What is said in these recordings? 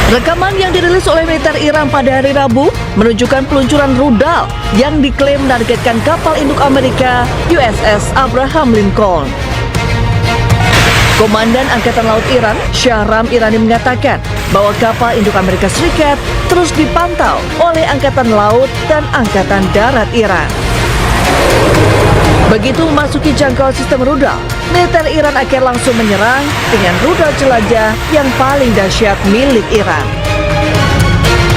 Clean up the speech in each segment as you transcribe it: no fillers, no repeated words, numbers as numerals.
Rekaman yang dirilis oleh militer Iran pada hari Rabu menunjukkan peluncuran rudal yang diklaim menargetkan kapal induk Amerika USS Abraham Lincoln. Komandan Angkatan Laut Iran, Shahram Irani mengatakan bahwa kapal induk Amerika Serikat terus dipantau oleh Angkatan Laut dan Angkatan Darat Iran. Begitu memasuki jangkauan sistem rudal, militer Iran akan langsung menyerang dengan rudal jelajah yang paling dahsyat milik Iran.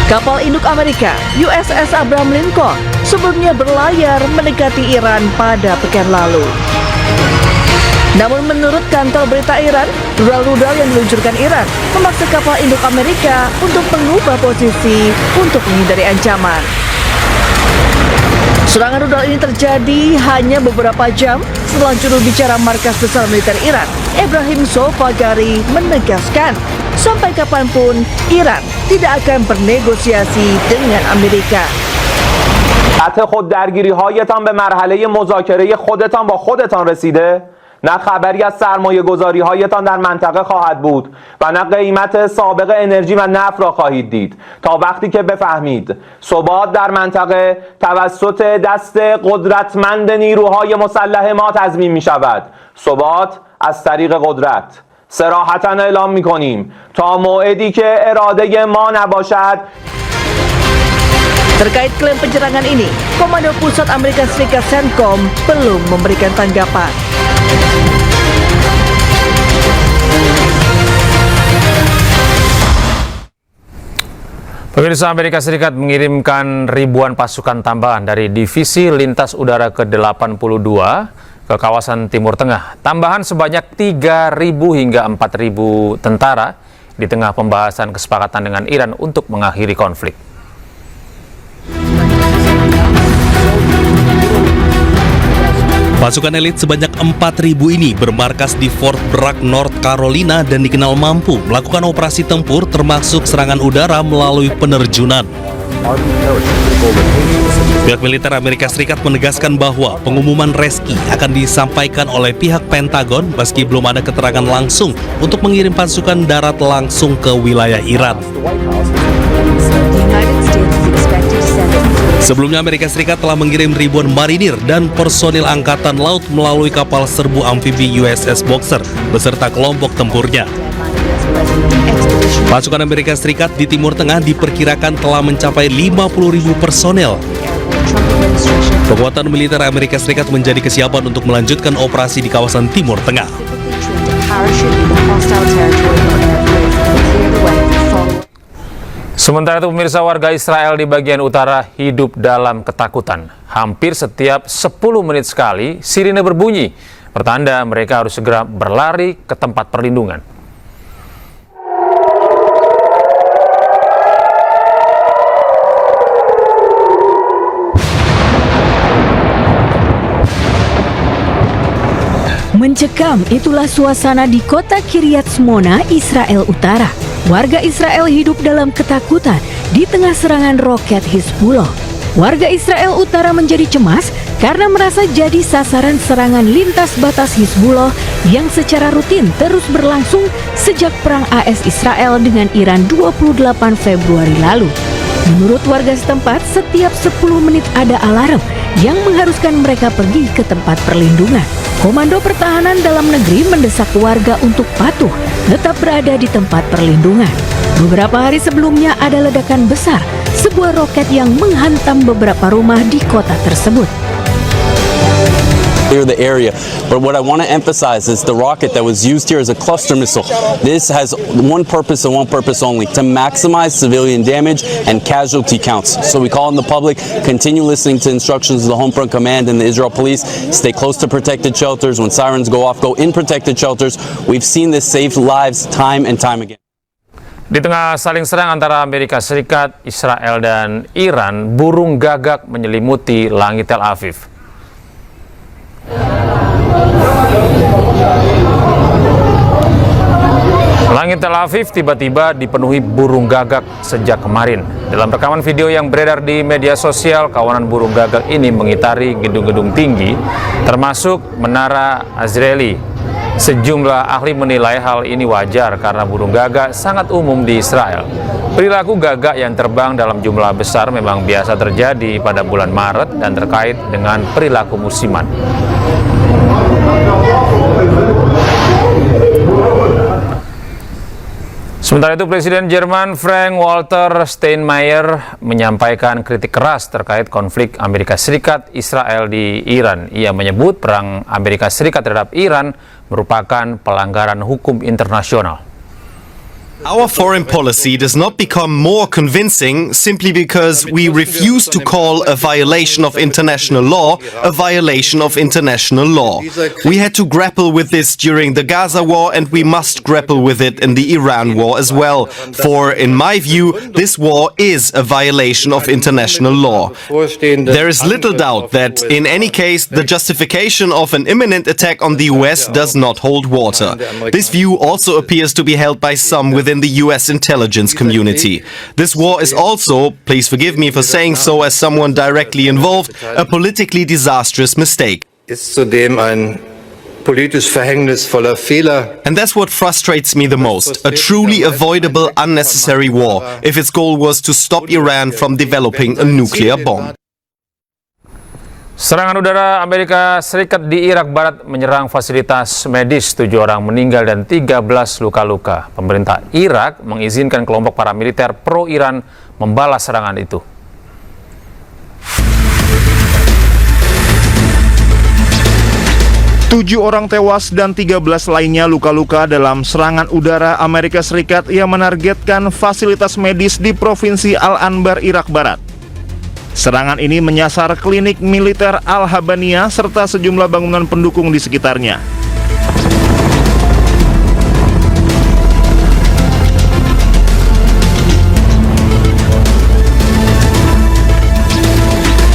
Kapal induk Amerika USS Abraham Lincoln sebelumnya berlayar mendekati Iran pada pekan lalu. Namun menurut kantor berita Iran, rudal-rudal yang diluncurkan Iran memaksa kapal induk Amerika untuk mengubah posisi untuk menghindari ancaman. Serangan rudal ini terjadi hanya beberapa jam setelah juru bicara markas besar militer Iran, Ebrahim Solfagari, menegaskan sampai kapanpun Iran tidak akan bernegosiasi dengan Amerika. قطع خوددرگیری‌هایتان به مرحله مذاکره خودتان با خودتان رسیده؟ نه خبری از سرمایه‌گذاری‌هایتان در منطقه خواهد بود و نه قیمت سابق انرژی و نفت را خواهید دید تا وقتی که بفهمید ثبات در منطقه توسط دست قدرتمند نیروهای مسلح ما تضمین می‌شود. ثبات از طریق قدرت. صراحتاً اعلام می‌کنیم تا موعدی که اراده ما نباشد. Terkait klaim penyerangan ini, Komando Pusat Amerika Serikat CENTCOM belum memberikan tanggapan. Pemirsa, Amerika Serikat mengirimkan ribuan pasukan tambahan dari Divisi Lintas Udara ke-82 ke kawasan Timur Tengah. Tambahan sebanyak 3.000 hingga 4.000 tentara di tengah pembahasan kesepakatan dengan Iran untuk mengakhiri konflik. Pasukan elit sebanyak 4.000 ini bermarkas di Fort Bragg, North Carolina dan dikenal mampu melakukan operasi tempur termasuk serangan udara melalui penerjunan. Pihak militer Amerika Serikat menegaskan bahwa pengumuman reski akan disampaikan oleh pihak Pentagon meski belum ada keterangan langsung untuk mengirim pasukan darat langsung ke wilayah Iran. Sebelumnya Amerika Serikat telah mengirim ribuan marinir dan personil angkatan laut melalui kapal serbu amfibi USS Boxer beserta kelompok tempurnya. Pasukan Amerika Serikat di Timur Tengah diperkirakan telah mencapai 50.000 personel. Kekuatan militer Amerika Serikat menjadi kesiapan untuk melanjutkan operasi di kawasan Timur Tengah. Sementara itu, pemirsa, warga Israel di bagian utara hidup dalam ketakutan. Hampir setiap 10 menit sekali sirine berbunyi, pertanda mereka harus segera berlari ke tempat perlindungan. Mencekam, itulah suasana di kota Kiryat Shmona, Israel Utara. Warga Israel hidup dalam ketakutan di tengah serangan roket Hizbullah. Warga Israel Utara menjadi cemas karena merasa jadi sasaran serangan lintas batas Hizbullah yang secara rutin terus berlangsung sejak perang AS Israel dengan Iran 28 Februari lalu. Menurut warga setempat, setiap 10 menit ada alarm yang mengharuskan mereka pergi ke tempat perlindungan. Komando Pertahanan Dalam Negeri mendesak warga untuk patuh tetap berada di tempat perlindungan. Beberapa hari sebelumnya ada ledakan besar, sebuah roket yang menghantam beberapa rumah di kota tersebut. Clear the area, but what I want to emphasize is the rocket that was used here is a cluster missile. This has one purpose and one purpose only: to maximize civilian damage and casualty counts. So we call on the public, continue listening to instructions of the Home Front Command and the Israel Police. Stay close to protected shelters. When sirens go off, go in protected shelters. We've seen this save lives time and time again. Di tengah saling serang antara Amerika Serikat, Israel, dan Iran, burung gagak menyelimuti langit Tel Aviv. Langit Tel Aviv tiba-tiba dipenuhi burung gagak sejak kemarin. Dalam rekaman video yang beredar di media sosial, kawanan burung gagak ini mengitari gedung-gedung tinggi, termasuk Menara Azrieli. Sejumlah ahli menilai hal ini wajar karena burung gagak sangat umum di Israel. Perilaku gagak yang terbang dalam jumlah besar memang biasa terjadi pada bulan Maret dan terkait dengan perilaku musiman. Sementara itu, Presiden Jerman Frank-Walter Steinmeier menyampaikan kritik keras terkait konflik Amerika Serikat-Israel di Iran. Ia menyebut perang Amerika Serikat terhadap Iran merupakan pelanggaran hukum internasional. Our foreign policy does not become more convincing simply because we refuse to call a violation of international law a violation of international law. We had to grapple with this during the Gaza war, and we must grapple with it in the Iran war as well. For, in my view, this war is a violation of international law. There is little doubt that, in any case, the justification of an imminent attack on the US does not hold water. This view also appears to be held by some within the US intelligence community. This war is also, please forgive me for saying so as someone directly involved, a politically disastrous mistake. Ist zudem ein politisch verhängnisvoller Fehler. And that's what frustrates me the most, a truly avoidable, unnecessary war, if its goal was to stop Iran from developing a nuclear bomb. Serangan udara Amerika Serikat di Irak Barat menyerang fasilitas medis, 7 orang meninggal dan 13 luka-luka. Pemerintah Irak mengizinkan kelompok paramiliter pro-Iran membalas serangan itu. Tujuh orang tewas dan 13 lainnya luka-luka dalam serangan udara Amerika Serikat yang menargetkan fasilitas medis di Provinsi Al-Anbar, Irak Barat. Serangan ini menyasar klinik militer Al-Habania serta sejumlah bangunan pendukung di sekitarnya.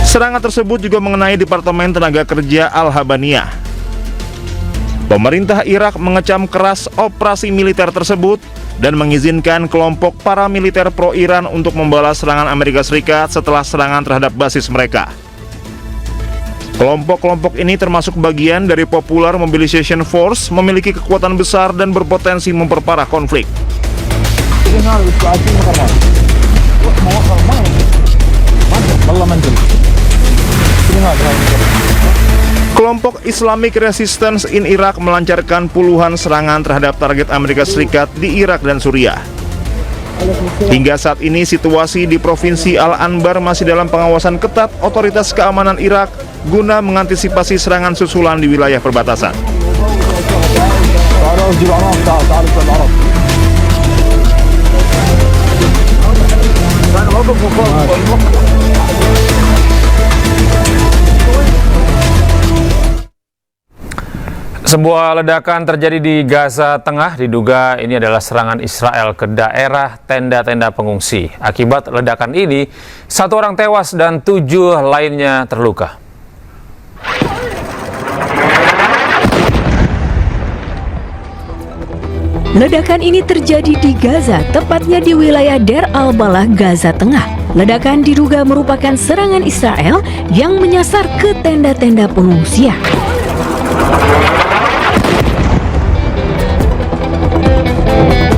Serangan tersebut juga mengenai Departemen Tenaga Kerja Al-Habania. Pemerintah Irak mengecam keras operasi militer tersebut dan mengizinkan kelompok paramiliter pro-Iran untuk membalas serangan Amerika Serikat setelah serangan terhadap basis mereka. Kelompok-kelompok ini termasuk bagian dari Popular Mobilization Force, memiliki kekuatan besar dan berpotensi memperparah konflik. Kelompok Islamic Resistance in Iraq melancarkan puluhan serangan terhadap target Amerika Serikat di Irak dan Suriah. Hingga saat ini situasi di Provinsi Al-Anbar masih dalam pengawasan ketat otoritas keamanan Irak guna mengantisipasi serangan susulan di wilayah perbatasan. Sebuah ledakan terjadi di Gaza Tengah, diduga ini adalah serangan Israel ke daerah tenda-tenda pengungsi. Akibat ledakan ini, 1 orang tewas dan 7 lainnya terluka. Ledakan ini terjadi di Gaza, tepatnya di wilayah Deir al-Balah, Gaza Tengah. Ledakan diduga merupakan serangan Israel yang menyasar ke tenda-tenda pengungsian.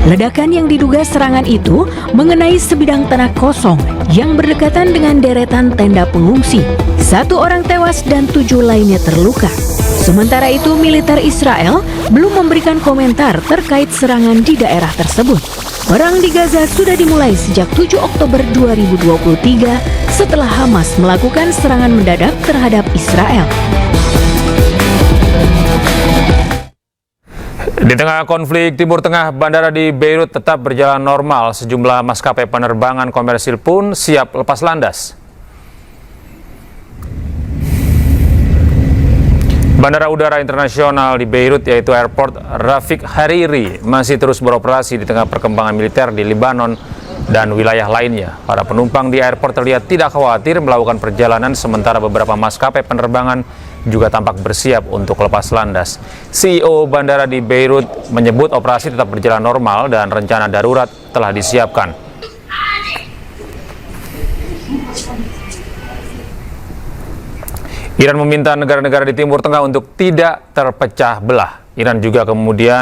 Ledakan yang diduga serangan itu mengenai sebidang tanah kosong yang berdekatan dengan deretan tenda pengungsi. 1 orang tewas dan 7 lainnya terluka. Sementara itu, militer Israel belum memberikan komentar terkait serangan di daerah tersebut. Perang di Gaza sudah dimulai sejak 7 Oktober 2023 setelah Hamas melakukan serangan mendadak terhadap Israel. Di tengah konflik Timur Tengah, bandara di Beirut tetap berjalan normal. Sejumlah maskapai penerbangan komersil pun siap lepas landas. Bandara Udara Internasional di Beirut, yaitu Airport Rafik Hariri, masih terus beroperasi di tengah perkembangan militer di Lebanon dan wilayah lainnya. Para penumpang di airport terlihat tidak khawatir melakukan perjalanan, sementara beberapa maskapai penerbangan juga tampak bersiap untuk lepas landas. CEO bandara di Beirut menyebut operasi tetap berjalan normal dan rencana darurat telah disiapkan. Iran meminta negara-negara di Timur Tengah untuk tidak terpecah belah. Iran juga kemudian